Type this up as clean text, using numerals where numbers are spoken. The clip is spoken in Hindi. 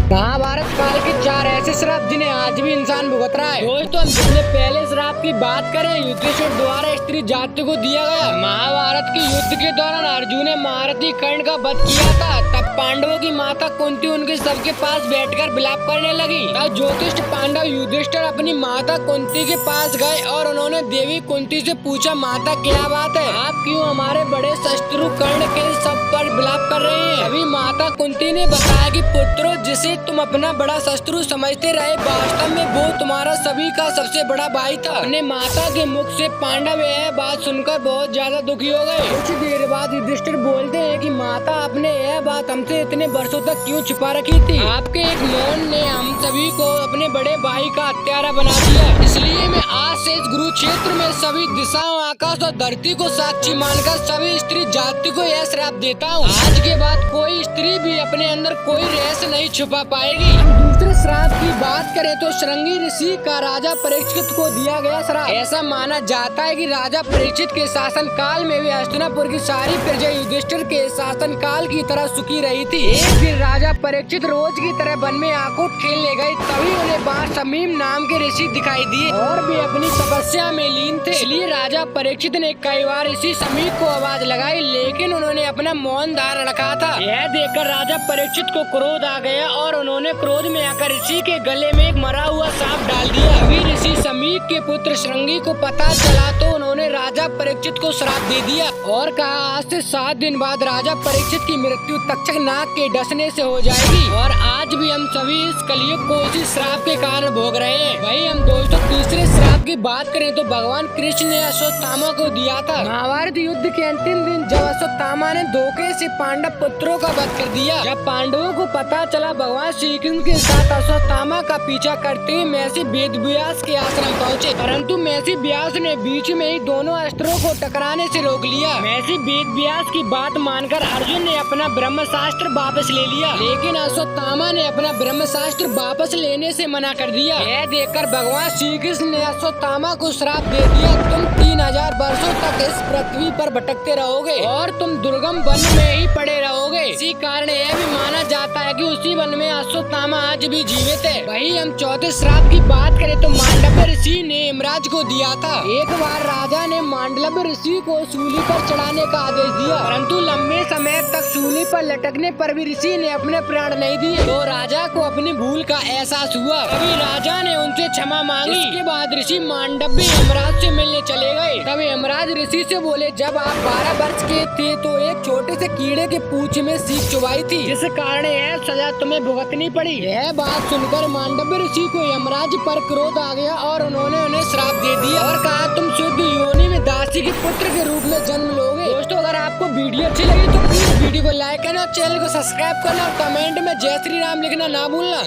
महाभारत काल के 4 ऐसे श्राप जिन्हें आज भी इंसान भुगत रहा है। दोस्तों हम जितने पहले श्राप की बात करें, युधिष्ठिर द्वारा स्त्री जाति को दिया गया। महाभारत के युद्ध के दौरान अर्जुन ने महारथी कर्ण का वध किया था। तब पांडवों की माता कुंती उनके सबके पास बैठकर विलाप करने लगी। तब ज्योतिष पांडव युधिष्ठिर अपनी माता कुंती के पास गए और उन्होंने देवी कुंती से पूछा, माता क्या बात है, आप क्यों हमारे बड़े शत्रु कर्ण के सब पर विलाप कर रहे हैं। अभी माता कुंती ने बताया कि पुत्रों, जिसे तुम अपना बड़ा शत्रु समझते रहे, वास्तव में वो तुम्हारा सभी का सबसे बड़ा भाई था। अपने माता के मुख से पांडव यह बात सुनकर बहुत ज्यादा दुखी हो गए। कुछ देर बाद युधिष्ठिर बोलते हैं कि माता, आपने यह बात हमसे इतने वर्षों तक क्यों छिपा रखी थी। आपके एक मौन ने हम सभी को अपने बड़े भाई का हत्यारा बना दिया। इसलिए मैं आज से इस कुरुक्षेत्र में सभी दिशाओं, आकाश और धरती को साक्षी मानकर सभी स्त्री जाति को यह श्राप देता हूँ। आज के बाद कोई स्त्री भी अपने अंदर कोई रहस्य नहीं छुपा पाएगी। हम दूसरे श्राप की बात करें तो श्रृंगी ऋषि का राजा परीक्षित को दिया गया श्राप। ऐसा माना जाता है कि राजा परीक्षित के शासन काल में भी हस्तिनापुर की सारी प्रजा युधिष्ठिर के शासन काल की तरह सुखी रही थी। एक दिन राजा परीक्षित रोज की तरह वन में आंखों खेलने गए, तभी उन्हें वहाँ समीम नाम के ऋषि दिखाई दिए और भी अपनी तपस्या में लीन थे। इसलिए राजा परीक्षित ने कई बार ऋषि समीप को आवाज लगाई, लेकिन उन्होंने अपना मौन धारण रखा था। यह देखकर राजा परीक्षित को क्रोध आ गया और उन्होंने क्रोध में आकर ऋषि के गले में एक मरा हुआ सांप डाल दिया। अभी ऋषि समीप के पुत्र श्रृंगी को पता चला तो उन्होंने राजा परीक्षित को श्राप दे दिया और कहा, आज से 7 दिन बाद राजा परीक्षित की मृत्यु तक्षक नाग के डसने से हो जाएगी। और आज भी हम सभी इस कलयुग को इसी श्राप के कारण भोग रहे हैं। वही हम दोस्तों तीसरे श्राप की बात करें तो भगवान कृष्ण ने अश्वत्थामा को दिया था। महाभारत युद्ध के अंतिम दिन जब अश्वत्थामा ने धोखे से पांडव पुत्रों का वध कर दिया, जब पांडवों को पता चला, भगवान श्री कृष्ण के साथ अश्वत्थामा का पीछा करते हुए महर्षि वेदव्यास के आश्रम पहुँचे, परंतु महर्षि व्यास ने बीच में ही दोनों अस्त्रों को टकराने से रोक लिया। महर्षि वेदव्यास की बात मानकर अर्जुन ने अपना ब्रह्मशास्त्र वापस ले लिया, लेकिन अश्वत्थामा ने अपना ब्रह्मशास्त्र वापस लेने से मना कर दिया। यह देखकर भगवान श्री कृष्ण ने अश्वत्थामा को श्राप दे दिया, तुम 3000 वर्षों तक इस पृथ्वी पर भटकते रहोगे और तुम दुर्गम वन में ही पड़े रहोगे। इसी कारण यह भी माना जाता है कि उसी वन में अश्वत्थामा आज भी जीवित है। वही हम चौथे श्राप की बात करें तो मांडव्य ऋषि ने यमराज को दिया था। एक बार राजा ने मांडव्य ऋषि को सूली पर चढ़ाने का आदेश दिया, परंतु लंबे समय तक सूली पर लटकने पर भी ऋषि ने अपने प्राण नहीं दिए। तो राजा को अपनी भूल का एहसास हुआ, तभी राजा ने उनसे क्षमा मांगी। इसके बाद ऋषि मांडव्य यमराज से मिलने चले गए। तब यमराज ऋषि से बोले, जब आप 12 वर्ष के थे तो एक छोटे से कीड़े के पूंछ में सीख चुभाई थी, जिस कारण यह सजा तुम्हें भुगतनी पड़ी। यह बात सुनकर मांडव्य ऋषि को यमराज पर क्रोध आ गया और उन्होंने उन्हें श्राप दे दिया और कहा, तुम शुद्ध योनि में दासी के पुत्र के रूप में जन्म लोगे। दोस्तों अगर आपको वीडियो अच्छी लगी तो प्लीज वीडियो को लाइक करना, चैनल को सब्सक्राइब करना और कमेंट में जय श्री राम लिखना ना भूलना।